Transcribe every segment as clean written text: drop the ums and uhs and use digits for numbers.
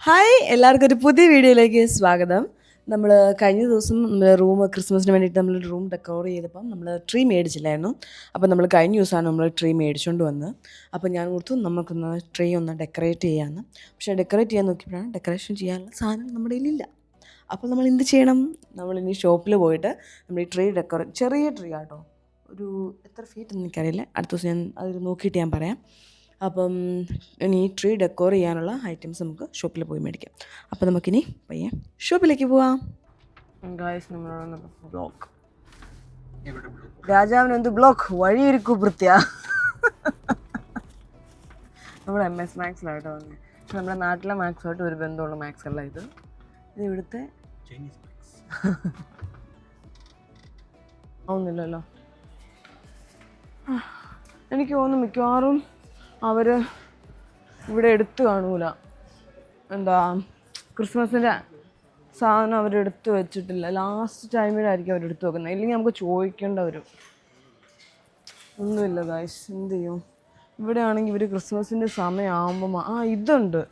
Hi എല്ലാവർക്കും ഒരു പുതിയ വീഡിയോയിലേക്ക് സ്വാഗതം. നമ്മൾ കഴിഞ്ഞ ദിവസം റൂം ക്രിസ്മസിന് വേണ്ടിയിട്ട് നമ്മൾ റൂം ഡെക്കോർ ചെയ്തപ്പം നമ്മൾ ട്രീ മേടിച്ചില്ലായിരുന്നു. അപ്പോൾ നമ്മൾ കഴിഞ്ഞ ദിവസമാണ് നമ്മൾ ട്രീ മേടിച്ചുകൊണ്ട് വന്നത്. അപ്പോൾ ഞാൻ ഓർത്തു നമുക്കൊന്ന് ട്രീ ഒന്ന് ഡെക്കറേറ്റ് ചെയ്യാമെന്ന്. പക്ഷേ ഡെക്കറേറ്റ് ചെയ്യാൻ നോക്കിയപ്പോഴാണ് ഡെക്കറേഷൻ ചെയ്യാനുള്ള സാധനം നമ്മുടെ കയ്യിലില്ല. അപ്പോൾ നമ്മൾ എന്ത് ചെയ്യണം? നമ്മളിനി ഷോപ്പിൽ പോയിട്ട് നമ്മൾ ഈ ട്രീ ചെറിയ ട്രീ ആട്ടോ, ഒരു എത്ര ഫീറ്റ് എന്ന് എനിക്കറിയില്ല, അടുത്ത ദിവസം ഞാൻ അത് നോക്കിയിട്ട് ഞാൻ പറയാം. അപ്പം ഇനി ട്രീ ഡെക്കോർ ചെയ്യാനുള്ള ഐറ്റംസ് നമുക്ക് ഷോപ്പിൽ പോയി മേടിക്കാം. അപ്പോൾ നമുക്കിനി പയ്യെ ഷോപ്പിലേക്ക് പോവാം. ബ്ലോക്ക് രാജാവിന് എന്ത് ബ്ലോക്ക് വഴിയൊരുക്കു വൃത്തിയാ. നമ്മൾ MS മാക്സിലായിട്ടോ വന്നത്. പക്ഷെ നമ്മുടെ നാട്ടിലെ മാക്സുമായിട്ട് ഒരു ബന്ധമുള്ള മാക്സ് അല്ല ഇത്. ഇത് ഇവിടുത്തെ ആവുന്നില്ലല്ലോ. എനിക്ക് തോന്നുന്നു മിക്കവാറും അവർ ഇവിടെ എടുത്തു കാണൂല. എന്താ ക്രിസ്മസിൻ്റെ സാധനം അവരെടുത്ത് വെച്ചിട്ടില്ല. ലാസ്റ്റ് ടൈമിലായിരിക്കും അവരെടുത്ത് വെക്കുന്നത്. ഇല്ലെങ്കിൽ നമുക്ക് ചോദിക്കേണ്ട വരും. ഒന്നുമില്ല ഗൈസ്, എന്ത് ചെയ്യും? ഇവിടെ ആണെങ്കിൽ ഇവർ ക്രിസ്മസിൻ്റെ സമയമാകുമ്പോൾ ഇതുണ്ട്.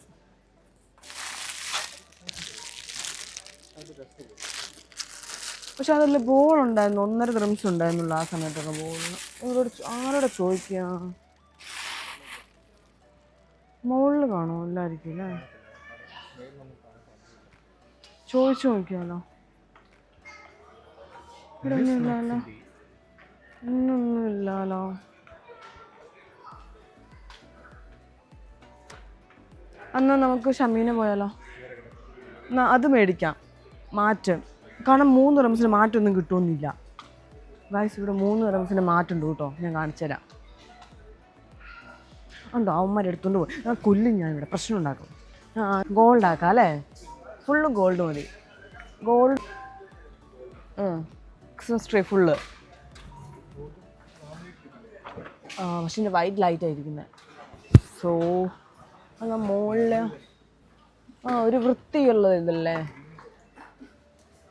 പക്ഷെ അതല്ല, ബോളുണ്ടായിരുന്നു, 1.5 dirhams ഉണ്ടായിരുന്നുള്ളൂ ആ സമയത്തൊക്കെ ബോളിന്. ആരോടെ ചോദിക്കുക? മുകളിൽ കാണുമോ? എല്ലായിരിക്കും അല്ലേ? ചോദിച്ചു നോക്കിയാലോ. ഇവിടെ ഒന്നുമില്ലല്ലോ, ഇന്നൊന്നുമില്ലല്ലോ. എന്നാൽ നമുക്ക് ഷമീനെ പോയാലോ? എന്നാൽ അത് മേടിക്കാം, മാറ്റം. കാരണം 3 dirhamsന് മാറ്റമൊന്നും കിട്ടുമെന്നില്ല ഗൈസ്. ഇവിടെ 3 dirhamsന് മാറ്റമുണ്ട് കേട്ടോ, ഞാൻ കാണിച്ചുതരാം. ഉണ്ടോ? അവന്മാരെടുത്തോണ്ട് പോയി കൊല്ലും ഞാൻ ഇവിടെ, പ്രശ്നം ഉണ്ടാക്കും. ഗോൾഡ് ആക്കാം അല്ലേ? ഫുള്ള് ഗോൾഡ് മതി. Gold Christmas tree full. പക്ഷെ എൻ്റെ വൈറ്റ് ലൈറ്റ് ആയിരിക്കുന്നത്. സോ അങ്ങ് മുകളിൽ ഒരു വൃത്തിയുള്ളത് ഇതല്ലേ?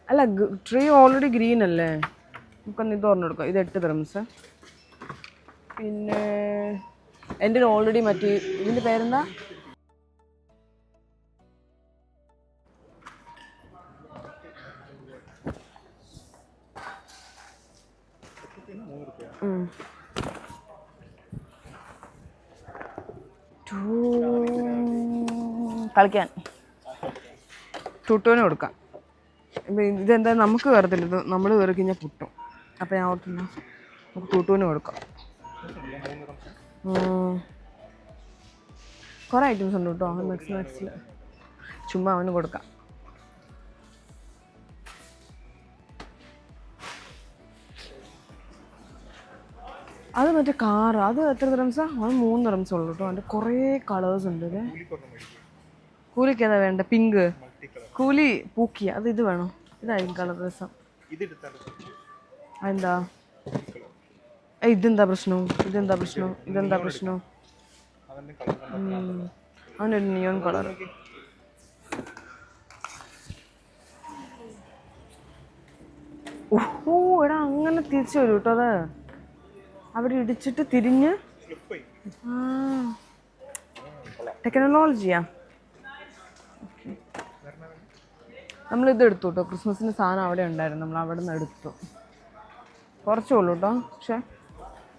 അല്ല, ട്രീ ഓൾറെഡി ഗ്രീൻ അല്ലേ? നമുക്കൊന്ന് ഇത് ഓർമ്മ കൊടുക്കാം. ഇത് 8 dirhams. പിന്നെ എൻ്റെ ഓൾറെഡി മറ്റേ ഇതിൻ്റെ പേരെന്താ? കളിക്കാൻ ടൂട്ടോന് കൊടുക്കാം. ഇതെന്താ നമുക്ക് കയറത്തില്ല, ഇത് നമ്മൾ കയറി കഴിഞ്ഞാൽ പൊട്ടും. അപ്പം ഞാൻ ഓർത്തുന്ന നമുക്ക് ടൂട്ടോന് കൊടുക്കാം. കുറേ ഐറ്റംസ് ഉണ്ട് കേട്ടോ മാക്സിൽ. ചുമ്മാ അവന് കൊടുക്കാം. അത് മറ്റേ കാറ്, അത് എത്ര dirhams? അത് 3 dirhams ഉള്ളൂ കേട്ടോ. അതിൻ്റെ കുറേ കളേഴ്സ് ഉണ്ട്. ഇത് കൂലിക്ക് ഏതാ വേണ്ട? പിങ്ക് കൂലി പൂക്കിയ അത്. ഇത് വേണോ? ഇതായിരിക്കും കളർ രസം. അതെന്താ? ഇതെന്താ പ്രശ്നം? ഇതെന്താ പ്രശ്നം? അവനൊരു നിയോൺ കളർ. ഓ എടാ, അങ്ങനെ തിരിച്ചു വരും കേട്ടോ. അത് അവിടെ ഇടിച്ചിട്ട് തിരിഞ്ഞ് ടെക്നോളജിയാ. നമ്മളിത് എടുത്തു കേട്ടോ, ക്രിസ്മസിൻ്റെ സാധനം അവിടെ ഉണ്ടായിരുന്നു, നമ്മൾ അവിടെ നിന്ന് എടുത്തു. കുറച്ചേ ഉള്ളൂ കേട്ടോ.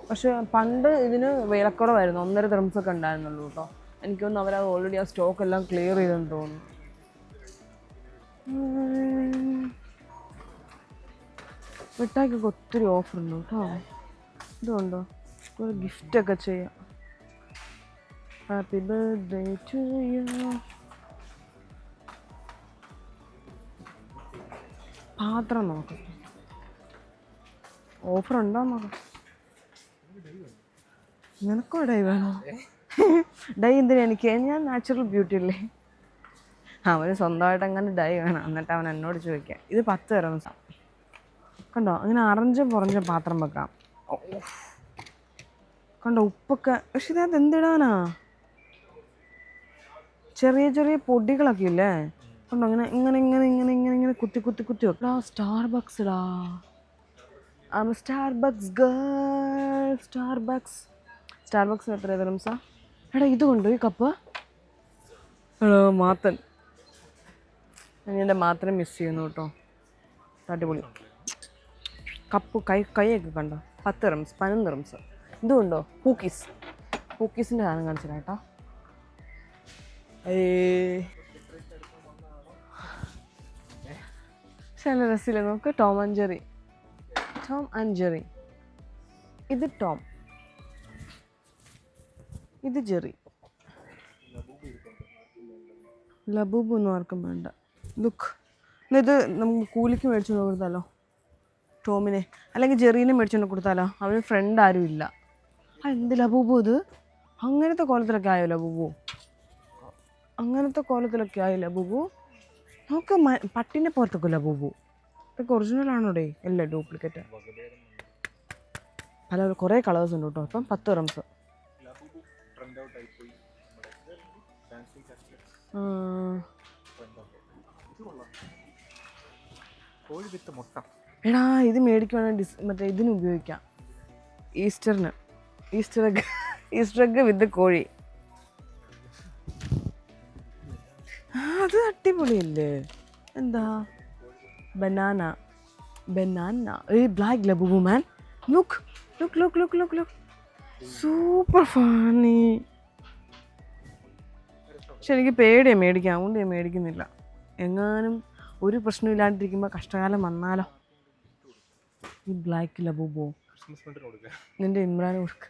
പക്ഷെ പണ്ട് ഇതിന് വിലക്കുറവായിരുന്നു, 1.5 dirhams ഒക്കെ ഉണ്ടായിരുന്നുള്ളൂ കേട്ടോ. എനിക്ക് തോന്നുന്നു അവരത് ഓൾറെഡി ആ സ്റ്റോക്ക് എല്ലാം ക്ലിയർ ചെയ്തെന്ന് തോന്നുന്നു. മിഠായിക്കൊക്കെ ഒത്തിരി ഓഫർ ഉണ്ട് കേട്ടോ. ഇതുണ്ടോ? ഒരു ഗിഫ്റ്റൊക്കെ ചെയ്യാം. Happy birthday to you. പാത്രം നോക്കാം, ഓഫർ ഉണ്ടോ നോക്കാം. നിനക്കോ ഡൈ വേണോ? ഡൈ എന്തിനാ എനിക്ക്? ഞാൻ നാച്ചുറൽ ബ്യൂട്ടി അല്ലേ. അവന് സ്വന്തമായിട്ട് അങ്ങനെ ഡൈ വേണം, എന്നിട്ട് അവൻ എന്നോട് ചോദിക്കാം. ഇത് 10 dirhams. കണ്ടോ, അങ്ങനെ അറഞ്ചും പുറഞ്ചും പാത്രം വെക്കാം. കണ്ടോ ഉപ്പൊക്കെ. പക്ഷെ ഇതിനകത്ത് എന്തിടാനാ? ചെറിയ ചെറിയ പൊടികളൊക്കെ ഇല്ലേ? കണ്ടോ, ഇങ്ങനെ കുത്തി വെക്കാം. സ്റ്റാർബക്സ്ഡാ. Starbucks girl. സ്റ്റാർബക്സിന് എത്ര dirhams? എടാ ഇത് കൊണ്ടോ ഈ കപ്പ്? എടാ മാത്തൻ ഞാൻ എൻ്റെ മാത്രം മിസ് ചെയ്യുന്നു കേട്ടോ. അടിപൊളി കപ്പ് കൈയൊക്കെ കണ്ടോ. 10 റംസ് 11 റംസ്. ഇതുണ്ടോ പൂക്കീസിൻ്റെ സാധനം കാണിച്ചില്ല കേട്ടോ. ചില രസമില്ല. നോക്ക് ടോം ആൻഡ് ജെറി. ഇത് ടോം, ഇത് ജെറി. ലബൂബ് ഒന്നും ആർക്കും വേണ്ട. ലുക്ക്, ഇത് നമുക്ക് കൂലിക്ക് മേടിച്ചുകൊണ്ട് കൊടുത്താലോ ടോമിനെ, അല്ലെങ്കിൽ ജെറീനെ മേടിച്ചുകൊണ്ട് കൊടുത്താലോ? അവന് ഫ്രണ്ട് ആരും ഇല്ല. എന്ത് ലബൂബു ഇത്? അങ്ങനത്തെ കോലത്തിലൊക്കെ ആയോ ലബൂബു? നമുക്ക് പട്ടിനെ പുറത്തൊക്കെ ലബൂബു. ഇതൊക്കെ ഒറിജിനൽ ആണോടേ? അല്ല ഡ്യൂപ്ലിക്കേറ്റ്. കുറേ കളേഴ്സ് ഉണ്ട് കേട്ടോ. ഇപ്പം 10 റംസ്. എടാ ഇത് മേടിക്കുവാണെങ്കിൽ മറ്റേ ഇതിന് ഉപയോഗിക്കാം. ഈസ്റ്റർ എഗ് വിത്ത് കോഴി. അത് അടിപൊളിയല്ലേ? എന്താ banana black Labubu man. Look super funny. പക്ഷെ എനിക്ക് പേടിയാണ് മേടിക്കാൻ, അതുകൊണ്ട് ഞാൻ മേടിക്കുന്നില്ല. എങ്ങാനും ഒരു പ്രശ്നം ഇല്ലാണ്ടിരിക്കുമ്പോൾ കഷ്ടകാലം വന്നാലോ. ഈ ബ്ലാക്ക് ലബൂബോ നിന്റെ ഇമ്രാന് കൊടുക്ക.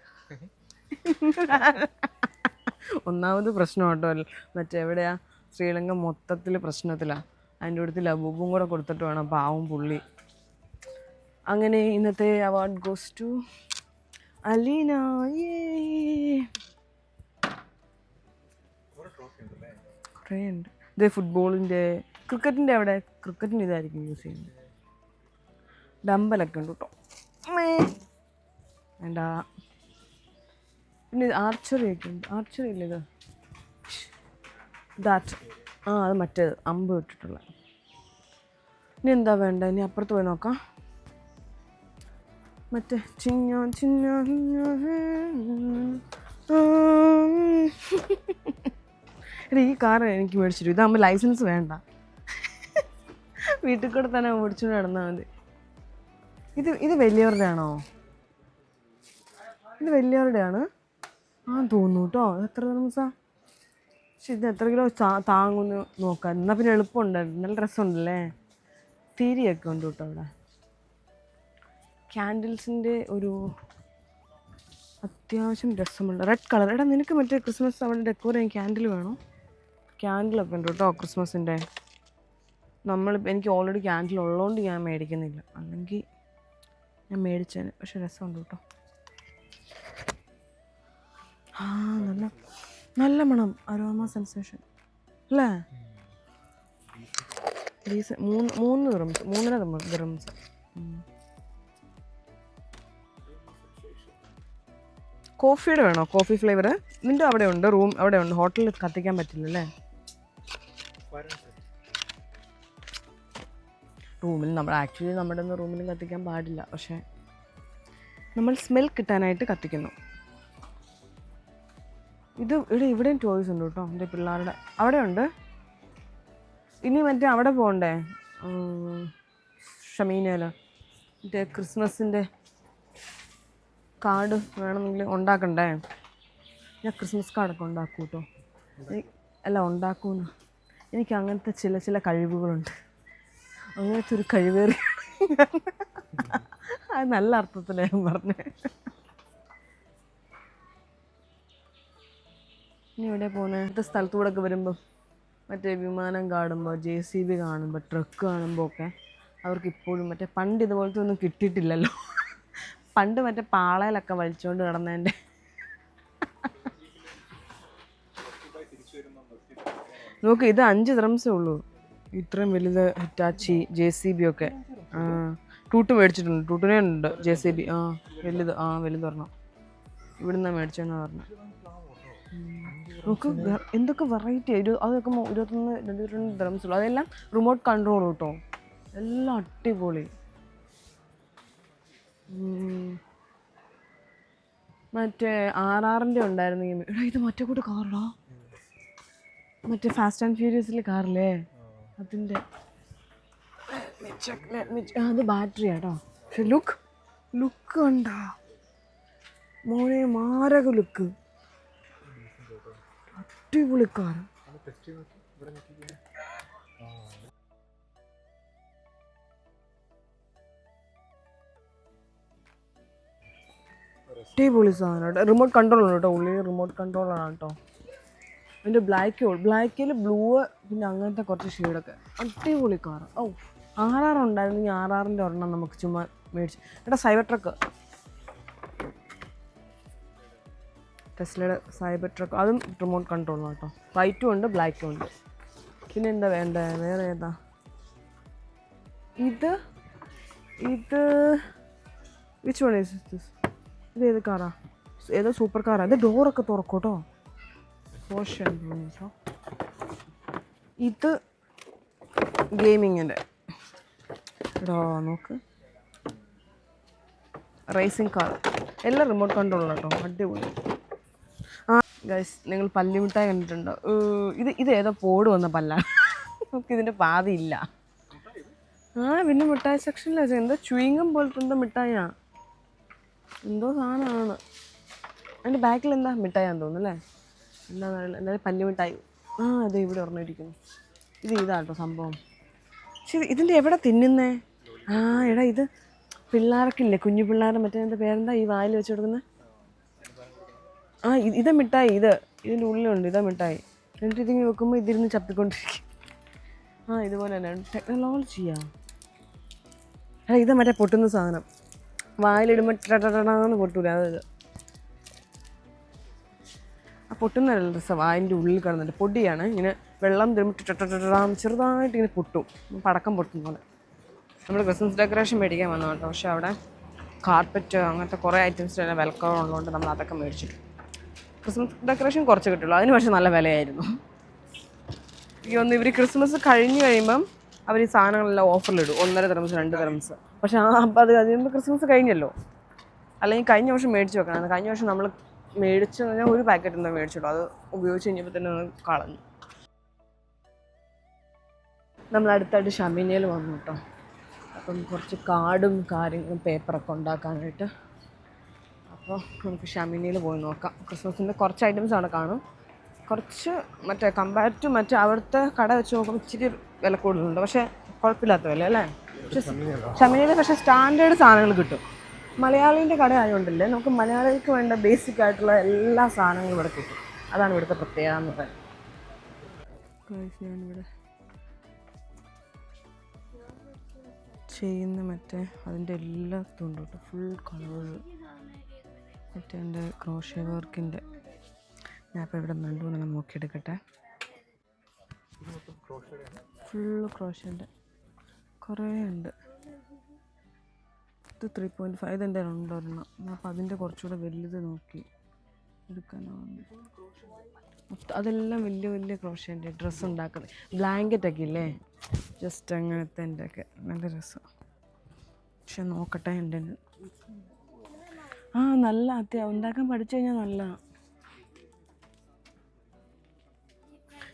ഒന്നാമത് പ്രശ്നം കേട്ടോ. മറ്റേ എവിടെയാ ശ്രീലങ്ക മൊത്തത്തിൽ പ്രശ്നത്തിലാണ്. അതിൻ്റെ അടുത്ത് ലബൂബും കൂടെ കൊടുത്തിട്ട് വേണം പാവം പുള്ളി. അങ്ങനെ ഇന്നത്തെ അവാർഡ് ഗോസ് ടു അലീന. കുറേ ഉണ്ട്. ഇത് ഫുട്ബോളിൻ്റെ ക്രിക്കറ്റിൻ്റെ അവിടെ ക്രിക്കറ്റിൻ്റെ ഇതായിരിക്കും യൂസ് ചെയ്യുന്നത്. ഡമ്പലൊക്കെ ഉണ്ട് കേട്ടോ. വേണ്ട. പിന്നെ ആർച്ചറി ഒക്കെ ഉണ്ട്. ആർച്ചറി ഇല്ല ഇത് അത് മറ്റേത് അമ്പ് ഇട്ടിട്ടുള്ള. ഇനി എന്താ വേണ്ട? ഇനി അപ്പുറത്ത് പോയി നോക്കാം. മറ്റേ ഈ കാർ എനിക്ക് മേടിച്ചിട്ടു. ഇതാകുമ്പോൾ ലൈസൻസ് വേണ്ട, വീട്ടിൽ കൂടെ തന്നെ ഓടിച്ചുകൊണ്ട് നടന്നാൽ മതി. ഇത് വലിയവരുടെ ആണോ? ഇത് വലിയവരുടെ ആണ് തോന്നുന്നു കേട്ടോ. എത്ര ദിവസം? പക്ഷെ ഇത് എത്ര കിലോ താങ്ങുന്നു നോക്കാം. എന്നാൽ പിന്നെ എളുപ്പമുണ്ട്. നല്ല രസമുണ്ടല്ലേ? തിരിയൊക്കെ ഉണ്ട് കേട്ടോ അവിടെ. ക്യാൻഡിൽസിൻ്റെ ഒരു അത്യാവശ്യം രസമുണ്ട്. Red colour. എടാ നിനക്ക് മറ്റേ ക്രിസ്മസ് അവിടെ ഡെക്കോർ ചെയ്യാൻ ക്യാൻഡിൽ വേണോ? ക്യാൻഡിലൊക്കെ ഉണ്ട് കേട്ടോ ക്രിസ്മസിൻ്റെ. എനിക്ക് ഓൾറെഡി ക്യാൻഡിൽ ഉള്ളതുകൊണ്ട് ഞാൻ മേടിക്കുന്നില്ല, അല്ലെങ്കിൽ ഞാൻ മേടിച്ചേനെ. പക്ഷെ രസമുണ്ട് കേട്ടോ. നല്ല മണം. അരോമ സെൻസേഷൻ അല്ലേ? 3 ദിറംസ് 3.5 ദിറംസ്. കോഫിയുടെ വേണോ? കോഫി ഫ്ലേവർ നിൻ്റെ അവിടെ ഉണ്ട്. അവിടെ ഉണ്ട്. ഹോട്ടലിൽ കത്തിക്കാൻ പറ്റില്ലല്ലേ? റൂമിൽ നമ്മുടെ റൂമിലും കത്തിക്കാൻ പാടില്ല. പക്ഷേ നമ്മൾ സ്മെൽ കിട്ടാനായിട്ട് കത്തിക്കുന്നു. ഇവിടെയും ടോയ്സ് ഉണ്ട് കേട്ടോ. എൻ്റെ പിള്ളേരുടെ അവിടെ ഉണ്ട്. ഇനി മറ്റേ അവിടെ പോകണ്ടേ? ഷമീനയിൽ മറ്റേ ക്രിസ്മസിൻ്റെ കാർഡ് വേണമെങ്കിൽ ഉണ്ടാക്കണ്ടേ? ഞാൻ ക്രിസ്മസ് കാർഡൊക്കെ ഉണ്ടാക്കും കേട്ടോ. അല്ല ഉണ്ടാക്കൂന്ന്. എനിക്ക് അങ്ങനത്തെ ചില കഴിവുകളുണ്ട്. അങ്ങനത്തെ ഒരു കഴിവേറി. അത് നല്ല അർത്ഥത്തിലാണ് ഞാൻ പറഞ്ഞത്. ഇനി എവിടെ പോകുന്നത്? അടുത്ത സ്ഥലത്തൂടെ ഒക്കെ വരുമ്പോൾ മറ്റേ വിമാനം കാണുമ്പോൾ, JCB കാണുമ്പോൾ, ട്രക്ക് കാണുമ്പോൾ ഒക്കെ അവർക്ക് ഇപ്പോഴും മറ്റേ പണ്ട് ഇതുപോലത്തെ ഒന്നും കിട്ടിയിട്ടില്ലല്ലോ. പണ്ട് മറ്റേ പാളയിലൊക്കെ വലിച്ചുകൊണ്ട് കിടന്നതിൻ്റെ. നോക്ക്, ഇത് 5 ദിറംസേ ഉള്ളൂ. ഇത്രയും വലുത് ഹിറ്റാച്ചി JCB ഒക്കെ. ടൂട്ട് മേടിച്ചിട്ടുണ്ട്. ടൂട്ടിനെ ഉണ്ട് JCB. വലുത്. വലുത് പറഞ്ഞോ. ഇവിടുന്ന് മേടിച്ചെന്നാണ് പറഞ്ഞത്. നമുക്ക് എന്തൊക്കെ വെറൈറ്റി. അതൊക്കെ 21-22 ദിറംസ് ഉള്ളൂ. അതെല്ലാം റിമോട്ട് കൺട്രോൾ കേട്ടോ. എല്ലാം അടിപൊളി. മറ്റേ RRൻ്റെ ഉണ്ടായിരുന്നെങ്കിൽ. ഇത് മറ്റേ കൂടെ കാറടാ, മറ്റേ ഫാസ്റ്റ് ആൻഡ് ഫ്യൂരിയസിലെ കാറില്ലേ? അതിൻ്റെ അത് ബാറ്ററി ആട്ടോ. പക്ഷെ ലുക്ക് കണ്ടാ മോനെ, മാരക ലുക്ക്, അടിപൊളി കാർ. അടിപൊളി സാധനം കേട്ടോ. റിമോട്ട് കൺട്രോൾ ഉണ്ട് കേട്ടോ, ഉള്ളിൽ റിമോട്ട് കൺട്രോളാണ് കേട്ടോ. അതിൻ്റെ ബ്ലാക്കിൽ ബ്ലൂ പിന്നെ അങ്ങനത്തെ കുറച്ച് ഷെയ്ഡൊക്കെ. അടിപൊളി കാർ. ഓ, RR ഉണ്ടായിരുന്നു. ഈ RRൻ്റെ ഒരെണ്ണം നമുക്ക് ചുമ്മാ മേടിച്ച്. ഏട്ടാ സൈബർ ട്രക്ക്, ടെസ്ലയുടെ സൈബർ ട്രക്ക്, അതും റിമോട്ട് കൺട്രോളാണ് കേട്ടോ. വൈറ്റും ഉണ്ട് ബ്ലാക്കും ഉണ്ട്. പിന്നെ എന്താ വേണ്ട, വേറെ ഏതാ ഇത് വിച്ച് വൺ ഈസ് ദിസ്? ഇത് ഏത് കാറാ? ഏതോ സൂപ്പർ കാറാ. ഇത് ഡോറൊക്കെ തുറക്കും കേട്ടോ. പോർഷൻ കേട്ടോ. ഇത് ഗെയിമിങ്ങിൻ്റെ എടോ നോക്ക്, റേസിംഗ് കാർ. എല്ലാം റിമോട്ട് കൺട്രോളാണ് കേട്ടോ. അടിപൊളി. ഗൈസ്, നിങ്ങൾ പല്ലിമിഠായി കണ്ടിട്ടുണ്ടോ? ഇത് ഏതോ പോട് വന്ന പല്ലാണ്. നമുക്ക് ഇതിൻ്റെ പാതിയില്ല. പിന്നെ മിഠായി സെക്ഷനിൽ വെച്ചാൽ എന്തോ ചുയിങ്ങം പോലത്തെ എന്തോ മിഠായിയാ, എന്തോ സാധനമാണ്. അതിൻ്റെ ബാക്കിൽ എന്താ മിഠായിയാന്ന് തോന്നുന്നു അല്ലേ? എന്താണെന്ന് അറിയില്ല. എന്തായാലും പല്ലിമിഠായി. അതെ, ഇവിടെ ഓർമ്മയിരിക്കുന്നു. ഇതാട്ടോ സംഭവം. ശരി, ഇതിൻ്റെ എവിടെ തിന്നുന്നേ? എടാ ഇത് പിള്ളേർക്കില്ലേ, കുഞ്ഞു പിള്ളേരുടെ മറ്റേ എന്താ പേരെന്താ ഈ വായിൽ വെച്ച് കൊടുക്കുന്നത്? ഇതാ മിഠായി. ഇതിൻ്റെ ഉള്ളിലുണ്ട്. ഇതാ മിഠായി. എന്നിട്ട് ഇതിങ്ങനെ വെക്കുമ്പോൾ ഇതിരുന്ന് ചപ്പിക്കൊണ്ടിരിക്കും. ഇതുപോലെ തന്നെ ടെക്നോളജിയാ. ഇത് മറ്റേ പൊട്ടുന്ന സാധനം, വായിലിടുമ്പോൾ ടടടടാന്ന് പൊട്ടൂല. അത് പൊട്ടുന്നതല്ല രസം. വായിൻ്റെ ഉള്ളിൽ കിടന്നിട്ട് പൊടിയാണ്. ഇങ്ങനെ വെള്ളം തരുമ്പോൾ ടടടടാന്ന് ചെറുതായിട്ട് ഇങ്ങനെ പൊട്ടും, പടക്കം പൊട്ടുന്ന പോലെ. നമ്മൾ ക്രിസ്മസ് ഡെക്കറേഷൻ മേടിക്കാൻ വന്നു കേട്ടോ. പക്ഷെ അവിടെ കാർപ്പറ്റ് അങ്ങനത്തെ കുറേ ഐറ്റംസ് എല്ലാം വിലക്കുറവുള്ളതുകൊണ്ട് നമ്മൾ അതൊക്കെ മേടിച്ചിട്ടു. ക്രിസ്മസ് ഡെക്കറേഷൻ കുറച്ച് കിട്ടുള്ളൂ, അതിന് പക്ഷേ നല്ല വിലയായിരുന്നു. ഇവർ ക്രിസ്മസ് കഴിഞ്ഞ് കഴിയുമ്പം അവർ ഈ സാധനങ്ങളെല്ലാം ഓഫറിലിടും. 1.5 ദിർഹംസ് 2 ദിർഹംസ്. പക്ഷേ അപ്പം അത് കഴിയുമ്പോൾ ക്രിസ്മസ് കഴിഞ്ഞല്ലോ. അല്ലെങ്കിൽ കഴിഞ്ഞ വർഷം മേടിച്ച് വെക്കണം. കഴിഞ്ഞ വർഷം നമ്മൾ മേടിച്ച് കഴിഞ്ഞാൽ ഒരു പാക്കറ്റ് എന്തോ മേടിച്ചിടും. അത് ഉപയോഗിച്ച് കഴിഞ്ഞപ്പോൾ തന്നെ ഒന്ന് കളഞ്ഞു. നമ്മൾ അടുത്തായിട്ട് ഷമീനയിൽ വന്നു കേട്ടോ. അപ്പം കുറച്ച് കാർഡും കാര്യങ്ങളും പേപ്പറൊക്കെ ഉണ്ടാക്കാനായിട്ട്. അപ്പോൾ നമുക്ക് ഷമീനയിൽ പോയി നോക്കാം. ക്രിസ്മസിൻ്റെ കുറച്ച് ഐറ്റംസ് അവിടെ കാണും. കുറച്ച് മറ്റേ കമ്പയർ ടു മറ്റേ അവിടുത്തെ കട വെച്ച് നോക്കുമ്പോൾ ഇച്ചിരി വില കൂടുതലുണ്ട്. പക്ഷേ കുഴപ്പമില്ലാത്ത വില അല്ലേ? പക്ഷേ ഷമീനയിൽ പക്ഷേ സ്റ്റാൻഡേർഡ് സാധനങ്ങൾ കിട്ടും. മലയാളീൻ്റെ കട ആയതുകൊണ്ടല്ലേ, നമുക്ക് മലയാളികൾക്ക് വേണ്ട ബേസിക് ആയിട്ടുള്ള എല്ലാ സാധനങ്ങളും ഇവിടെ കിട്ടും. അതാണ് ഇവിടുത്തെ പ്രത്യേകത എന്ന് പറയുന്നത്. ഞാനിവിടെ ചെയ്യുന്ന മറ്റേ അതിൻ്റെ എല്ലാത്തും ഉണ്ട് കേട്ടോ. ഫുൾ കളറ് മറ്റേ എൻ്റെ ക്രോഷ്യ വർക്കിൻ്റെ. ഞാനിപ്പോൾ ഇവിടെ നല്ലോണം നോക്കിയെടുക്കട്ടെ. ഫുള്ള് ക്രോഷ്യൻ്റെ കുറേ ഉണ്ട്. ഇത് 3.5 ഇതെൻ്റെ ഉണ്ടൊരെണ്ണം. അപ്പോൾ അതിൻ്റെ കുറച്ചുകൂടെ വലുത് നോക്കി എടുക്കാനാണ്. അതെല്ലാം വലിയ വലിയ ക്രോഷ്യൻ്റെ ഡ്രസ്സ് ഉണ്ടാക്കുന്നത്. ബ്ലാങ്കറ്റൊക്കെ ഇല്ലേ, ജസ്റ്റ് അങ്ങനത്തെ എൻ്റെ ഒക്കെ നല്ല രസം. പക്ഷെ നോക്കട്ടെ എൻ്റെ നല്ല ഉണ്ടാക്കാൻ പഠിച്ചു കഴിഞ്ഞാൽ നല്ല.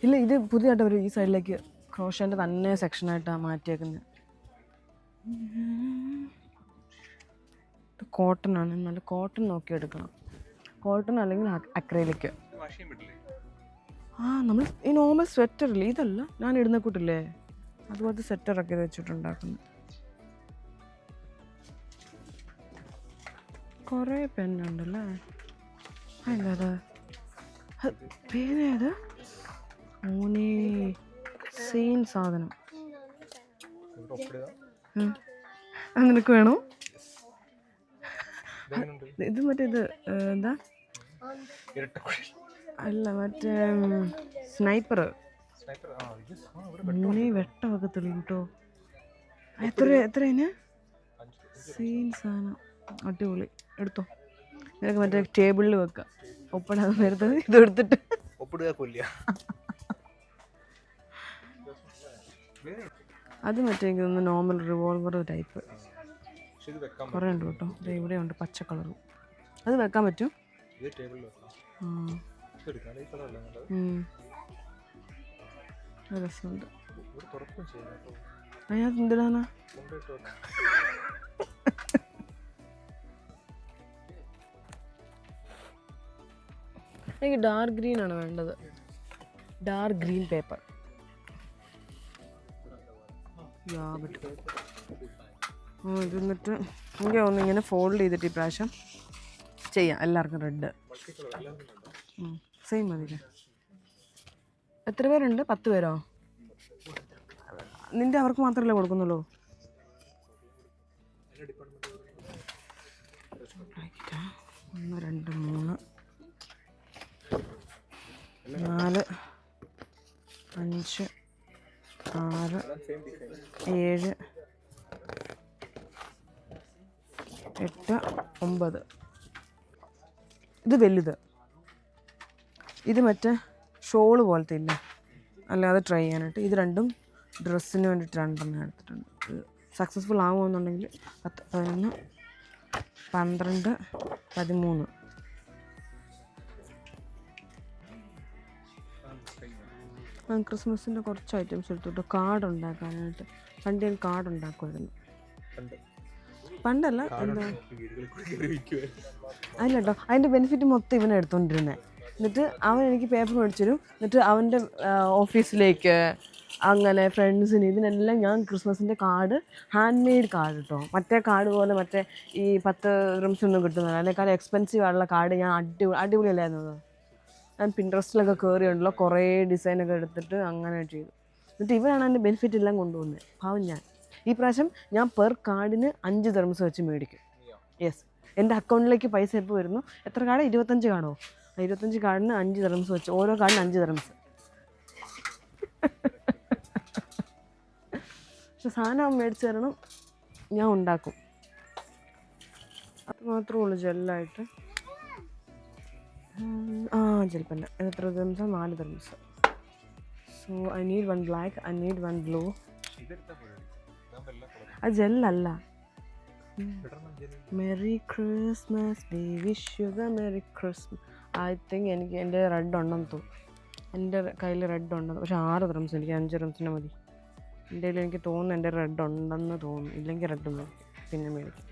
ഇല്ല, ഇത് പുതിയതായിട്ട് അവർ ഈ സൈഡിലേക്ക് ക്രോഷ്യൻ്റെ തന്നെ സെക്ഷനായിട്ടാണ് മാറ്റിയേക്കുന്നത്. ഇത് കോട്ടനാണ്. നല്ല കോട്ടൺ നോക്കി എടുക്കണം. കോട്ടൺ അല്ലെങ്കിൽ അക്രൈലിക്ക്. നമ്മൾ ഈ നോർമൽ സ്വെറ്ററില്ലേ, ഇതല്ല ഞാൻ ഇടുന്ന കൂട്ടില്ലേ, അതുപോലത്തെ സ്വെറ്ററൊക്കെ ഇത് വെച്ചിട്ടുണ്ടാക്കുന്നത്. കുറേ പെന്നുണ്ടല്ലേ. എന്താ പേരേത്? മോനെ സെയിം സാധനം. നിനക്ക് വേണോ? ഇത് മറ്റേ ഇത് എന്താ അല്ല, മറ്റേ സ്നൈപ്പർ. മോനെ വെട്ടമൊക്കെ തെളിയും കേട്ടോ. എത്രയാണ്? സെയിം സാധനം. അടിപൊളി. എടുത്തോ, നിനക്ക് മറ്റേ ടേബിളിൽ വെക്കാം. ഒപ്പിടാതെ വരുന്നത് ഇത് എടുത്തിട്ട് അത് മറ്റേ നോർമൽ റിവോൾവർ ടൈപ്പ് കുറേ ഉണ്ട് കേട്ടോ. ഇവിടെ ഉണ്ട് പച്ച കളറും. അത് വെക്കാൻ പറ്റും. രസമുണ്ട്. അതിനകത്ത് എന്തിനാണ് എനിക്ക് ഡാർക്ക് ഗ്രീൻ ആണ് വേണ്ടത്. Dark green paper. ഇത് എന്നിട്ട് എനിക്ക് തോന്നുന്നു ഇങ്ങനെ ഫോൾഡ് ചെയ്തിട്ട് ഈ പ്രാവശ്യം ചെയ്യാം. എല്ലാവർക്കും റെഡ് സെയിം മതി. എത്ര പേരുണ്ട്? 10 പേരോ? നിന്റെ അവർക്ക് മാത്രമല്ലേ കൊടുക്കുന്നുള്ളൂ? 1 2 3 4 5 6 7 8 9. ഇത് വലുത്. ഇത് മറ്റേ ഷോള് പോലത്തെ ഇല്ല, അല്ലാതെ ട്രൈ ചെയ്യാനായിട്ട്. ഇത് രണ്ടും ഡ്രസ്സിന് വേണ്ടിയിട്ട് 2 എടുത്തിട്ടുണ്ട്. ഇത് സക്സസ്ഫുൾ ആകുമെന്നുണ്ടെങ്കിൽ 10 11 12 13. ക്രിസ്മസിൻ്റെ കുറച്ച് ഐറ്റംസ് എടുത്തിട്ട് കാർഡ് ഉണ്ടാക്കാനായിട്ട്. പണ്ട് ഞാൻ കാർഡ് ഉണ്ടാക്കുമായിരുന്നു. പണ്ടല്ല, എന്താ അല്ല കേട്ടോ, അതിൻ്റെ ബെനിഫിറ്റ് മൊത്തം ഇവനെ എടുത്തുകൊണ്ടിരുന്നത്. എന്നിട്ട് അവൻ എനിക്ക് പേപ്പർ മേടിച്ചു തരും. എന്നിട്ട് അവൻ്റെ ഓഫീസിലേക്ക് അങ്ങനെ ഫ്രണ്ട്സിന് ഇതിനെല്ലാം ഞാൻ ക്രിസ്മസിൻ്റെ കാർഡ്, ഹാൻഡ് മെയ്ഡ് കാർഡ് കേട്ടോ, മറ്റേ കാർഡ് പോലെ മറ്റേ ഈ 10 റംസൊന്നും കിട്ടുന്നില്ല, അതിനേക്കാളും എക്സ്പെൻസീവ് ആയിട്ടുള്ള കാർഡ് ഞാൻ അടിപൊളിയല്ലായിരുന്നത്. ഞാൻ പിൻട്രസ്റ്റിലൊക്കെ കയറിയുണ്ടല്ലോ, കുറേ ഡിസൈനൊക്കെ എടുത്തിട്ട് അങ്ങനെ ചെയ്തു. എന്നിട്ട് ഇവനാണ് അതിൻ്റെ ബെനിഫിറ്റ് എല്ലാം കൊണ്ടുപോകുന്നത്. പാവം ഞാൻ. ഈ പ്രാവശ്യം ഞാൻ പെർ കാർഡിന് 5 ദിർഹംസ് വെച്ച് മേടിക്കും. യെസ്, എൻ്റെ അക്കൗണ്ടിലേക്ക് പൈസ എപ്പോൾ വരുന്നു? എത്ര കാർഡ്? 25 കാർഡോ? 25 കാർഡിന് 5 ദിർഹംസ് വെച്ച്, ഓരോ കാർഡിന് 5 ദിർഹംസ്. പക്ഷെ സാധനം മേടിച്ച് തരണം, ഞാൻ ഉണ്ടാക്കും. അത് മാത്രമേ ഉള്ളൂ ജെല്ലായിട്ട്. ജെൽപ്പല്ല. എത്ര dirhams? 4 dirhams. So I need 1 black, I need 1 blue. അത് ജെല്ലല്ല. Merry Christmas, we wish you the merry Christmas. I think എനിക്ക് എൻ്റെ റെഡ് ഉണ്ടെന്ന് തോന്നുന്നു. എൻ്റെ കയ്യിൽ റെഡ് ഉണ്ടെന്ന്. പക്ഷെ 6 ദിർഹംസ്, എനിക്ക് 5 ദിർഹംസിന് മതി. എൻ്റെ കയ്യിൽ എനിക്ക് തോന്നുന്നു എൻ്റെ റെഡ് ഉണ്ടെന്ന് തോന്നുന്നു. ഇല്ലെങ്കിൽ റെഡ് മേടിക്കും, പിന്നെ മേടിക്കും.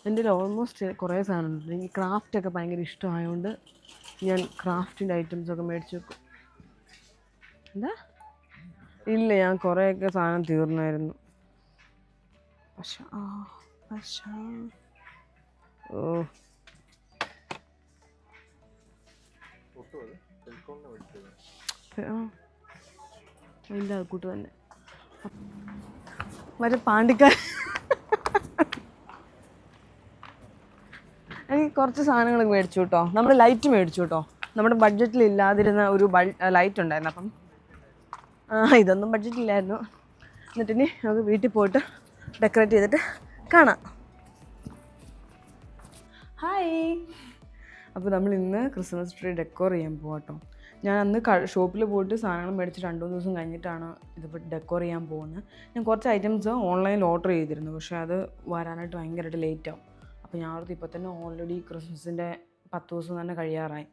എൻ്റെ കയ്യിൽ ഓൾമോസ്റ്റ് കുറേ സാധനമുണ്ട്. എനിക്ക് ക്രാഫ്റ്റൊക്കെ ഭയങ്കര ഇഷ്ടമായതുകൊണ്ട് ഞാൻ ക്രാഫ്റ്റിൻ്റെ ഐറ്റംസൊക്കെ മേടിച്ച് വെക്കും. എന്താ? ഇല്ല, ഞാൻ കുറേയൊക്കെ സാധനം തീർന്നായിരുന്നു. പക്ഷേ ഓ അതിൻ്റെ കൂട്ട് തന്നെ മറ്റേ പാണ്ടിക്കാരൻ. എനിക്ക് കുറച്ച് സാധനങ്ങൾ മേടിച്ചു കേട്ടോ. നമ്മൾ ലൈറ്റ് മേടിച്ചു കേട്ടോ. നമ്മുടെ ബഡ്ജറ്റിൽ ഇല്ലാതിരുന്ന ഒരു ലൈറ്റ് ഉണ്ടായിരുന്നു. അപ്പം ഇതൊന്നും ബഡ്ജറ്റില്ലായിരുന്നു. എന്നിട്ടിനി നമുക്ക് വീട്ടിൽ പോയിട്ട് ഡെക്കറേറ്റ് ചെയ്തിട്ട് കാണാം. ഹായ്. അപ്പോൾ നമ്മൾ ഇന്ന് ക്രിസ്മസ് ട്രീ ഡെക്കോർ ചെയ്യാൻ പോകട്ടോ. ഞാൻ അന്ന് ഷോപ്പിൽ പോയിട്ട് സാധനങ്ങൾ മേടിച്ച് 2-3 ദിവസം കഴിഞ്ഞിട്ടാണ് ഇതിപ്പോൾ ഡെക്കോർ ചെയ്യാൻ പോകുന്നത്. ഞാൻ കുറച്ച് ഐറ്റംസ് ഓൺലൈനിൽ ഓർഡർ ചെയ്തിരുന്നു, പക്ഷേ അത് വരാനായിട്ട് ഭയങ്കരമായിട്ട് ലേറ്റ് ആവും. അപ്പോൾ ഞാൻ ഓർത്ത് ഇപ്പോൾ തന്നെ ഓൾറെഡി ക്രിസ്മസിൻ്റെ 10 ദിവസം തന്നെ കഴിയാറായി.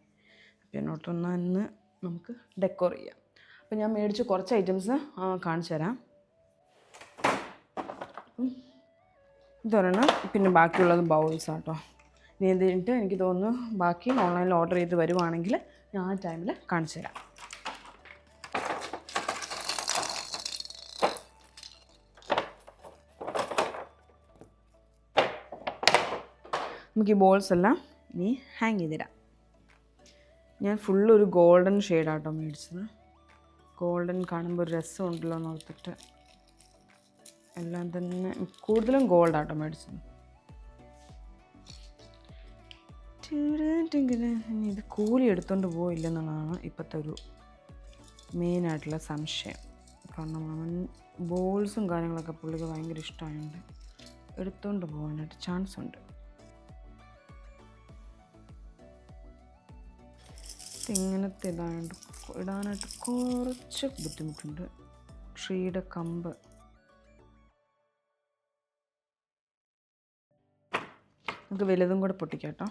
അപ്പോൾ എന്നോട്ടൊന്ന് ഇന്ന് നമുക്ക് ഡെക്കോർ ചെയ്യാം. അപ്പോൾ ഞാൻ മേടിച്ച കുറച്ച് ഐറ്റംസ് കാണിച്ചു തരാം. ഇതൊരെണ്ണം, പിന്നെ ബാക്കിയുള്ളത് ബൗൾസാണ് കേട്ടോ. ഇനി എന്തിട്ട് എനിക്ക് തോന്നുന്നു ബാക്കി ഓൺലൈനിൽ ഓർഡർ ചെയ്ത് വരുവാണെങ്കിൽ ഞാൻ ആ ടൈമിൽ കാണിച്ചു തരാം. നമുക്ക് ഈ ബോൾസ് എല്ലാം ഇനി ഹാങ് ചെയ്തിടാം. ഞാൻ ഫുള്ളൊരു ഗോൾഡൻ ഷെയ്ഡാട്ടോ മേടിച്ചത്. ഗോൾഡൻ കാണുമ്പോൾ ഒരു രസമുണ്ടല്ലോ എന്ന് ഓർത്തിട്ട് എല്ലാം തന്നെ കൂടുതലും ഗോൾഡാട്ടോ മേടിച്ചത്. ഇനി ഇത് കൂലി എടുത്തുകൊണ്ട് പോയില്ലെന്നുള്ളതാണ് ഇപ്പോഴത്തെ ഒരു മെയിനായിട്ടുള്ള സംശയം. കാരണം അവൻ ബോൾസും കാര്യങ്ങളൊക്കെ പുള്ളിക്ക് ഭയങ്കര ഇഷ്ടമായതുകൊണ്ട് എടുത്തുകൊണ്ട് പോകാനായിട്ട് ചാൻസ് ഉണ്ട്. ഇങ്ങനത്തെ ഇടാനായിട്ട് കുറച്ച് ബുദ്ധിമുട്ടുണ്ട്. ട്രീയുടെ കമ്പ് നമുക്ക് വലുതും കൂടെ പൊട്ടിക്കാം കേട്ടോ.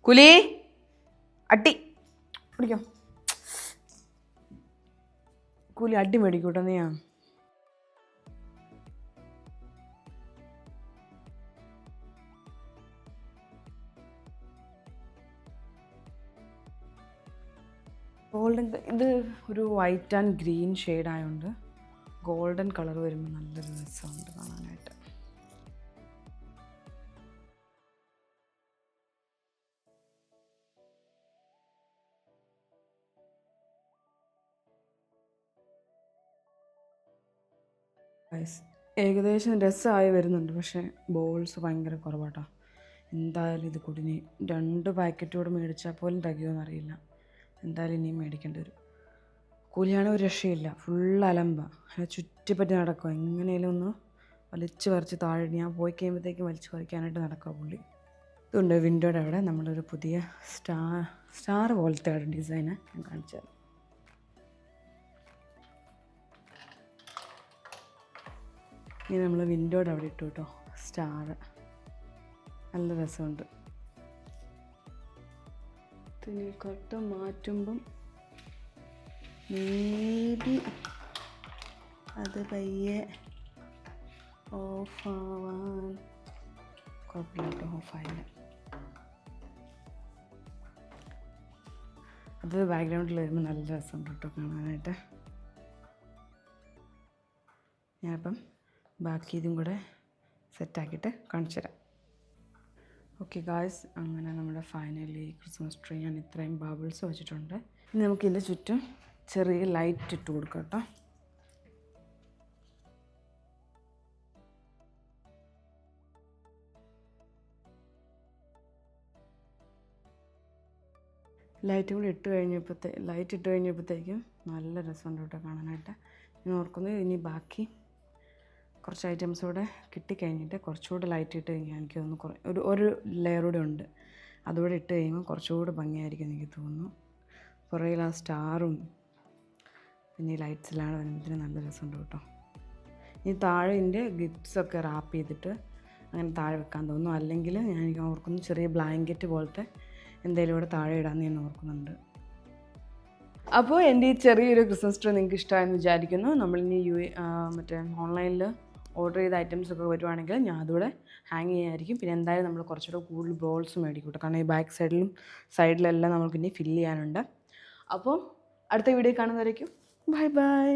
കുലി അട്ടി പിടിക്കോ. കൂലി അടി മേടിക്കൂട്ടോ നീയാ. ഗോൾഡൻ ഇത് ഒരു വൈറ്റ് ആൻഡ് ഗ്രീൻ ഷെയ്ഡ് ആയതുകൊണ്ട് ഗോൾഡൻ കളർ വരുമ്പോൾ നല്ലൊരു രസമുണ്ട് കാണാനായിട്ട്. ഏകദേശം രസമായി വരുന്നുണ്ട്, പക്ഷേ ബോൾസ് ഭയങ്കര കുറവാട്ടോ. എന്തായാലും ഇത് കുടിഞ്ഞ് 2 പാക്കറ്റ് കൂടെ മേടിച്ചാൽ പോലും തികയുമെന്നറിയില്ല. എന്തായാലും ഇനിയും മേടിക്കേണ്ടി വരും. കൂലിയാണെങ്കിൽ ഒരു രക്ഷയില്ല, ഫുൾ അലമ്പ. അതിനെ ചുറ്റിപ്പറ്റി നടക്കുക. എങ്ങനെയും ഒന്ന് വലിച്ചു പറിച്ച് താഴെ ഞാൻ പോയി കഴിയുമ്പോഴത്തേക്കും വലിച്ചു പറിക്കാനായിട്ട് നടക്കുക പുള്ളി. ഇതുണ്ട് വിൻഡോയുടെ അവിടെ നമ്മളൊരു പുതിയ സ്റ്റാർ പോലത്തെ ഡിസൈന് ഞാൻ കാണിച്ചു തരാം. ഇനി നമ്മൾ വിൻഡോയുടെ അവിടെ ഇട്ടു കേട്ടോ സ്റ്റാർ. നല്ല രസമുണ്ട്. തുണിക്കൊട്ട് മാറ്റുമ്പം മേബി അത് പയ്യെ ഓഫാവാൻ കുഴപ്പമില്ല കേട്ടോ. ഓഫായില്ല. അത് ബാക്ക്ഗ്രൗണ്ടിൽ വരുമ്പോൾ നല്ല രസമുണ്ട് കേട്ടോ കാണാനായിട്ട്. ഞാനിപ്പം ബാക്കി ഇതും കൂടെ സെറ്റാക്കിയിട്ട് കാണിച്ചു തരാം. ഓക്കെ ഗായ്സ്, അങ്ങനെ നമ്മുടെ ഫൈനലി ക്രിസ്മസ് ട്രീ ഞാൻ ഇത്രയും ബബിൾസ് വെച്ചിട്ടുണ്ട്. ഇനി നമുക്കിതിൻ്റെ ചുറ്റും ചെറിയ ലൈറ്റ് ഇട്ട് കൊടുക്കാം കേട്ടോ. ലൈറ്റ് ഇട്ട് കഴിഞ്ഞപ്പോഴത്തേക്കും നല്ല രസമുണ്ട് കേട്ടോ കാണാനായിട്ട്. ഞാൻ ഓർക്കുന്നത് ഇനി ബാക്കി കുറച്ച് ഐറ്റംസ് കൂടെ കിട്ടിക്കഴിഞ്ഞിട്ട് കുറച്ചുകൂടെ ലൈറ്റ് ഇട്ട് കഴിഞ്ഞാൽ എനിക്ക് തോന്നുന്നു ഒരു ലെയർ കൂടെ ഉണ്ട്. അതുകൂടെ ഇട്ട് കഴിയുമ്പോൾ കുറച്ചുകൂടെ ഭംഗിയായിരിക്കും എനിക്ക് തോന്നുന്നു. പുറകിൽ ആ സ്റ്റാറും പിന്നെ ഈ ലൈറ്റ്സിലാണ് വരുന്നതിന് നല്ല രസമുണ്ട് കേട്ടോ. ഈ താഴെ ഇതിൻ്റെ ഗിഫ്റ്റ്സൊക്കെ റാപ്പ് ചെയ്തിട്ട് അങ്ങനെ താഴെ വെക്കാൻ തോന്നുന്നു. അല്ലെങ്കിൽ ഞാൻ ഓർക്കുന്നു ചെറിയ ബ്ലാങ്കറ്റ് പോലത്തെ എന്തെങ്കിലും കൂടെ താഴെ ഇടാമെന്ന് ഞാൻ ഓർക്കുന്നുണ്ട്. അപ്പോൾ എൻ്റെ ഈ ചെറിയൊരു ക്രിസ്മസ് ട്രീ നിങ്ങൾക്ക് ഇഷ്ടമായെന്ന് വിചാരിക്കുന്നു. നമ്മളിനി മറ്റേ ഓൺലൈനിൽ ഓർഡർ ചെയ്ത ഐറ്റംസൊക്കെ വരുവാണെങ്കിൽ ഞാൻ അതുകൂടെ ഹാങ് ചെയ്യാനായിരിക്കും. പിന്നെ എന്തായാലും നമ്മൾ കുറച്ചുകൂടെ കൂടുതൽ ബോൾസ് മേടിക്കും കേട്ടോ. കാരണം ഈ ബാക്ക് സൈഡിലെല്ലാം നമുക്കിനി ഫില്ല് ചെയ്യാനുണ്ട്. അപ്പോൾ അടുത്ത വീഡിയോ കാണുന്നവരേക്കും ബൈ ബൈ.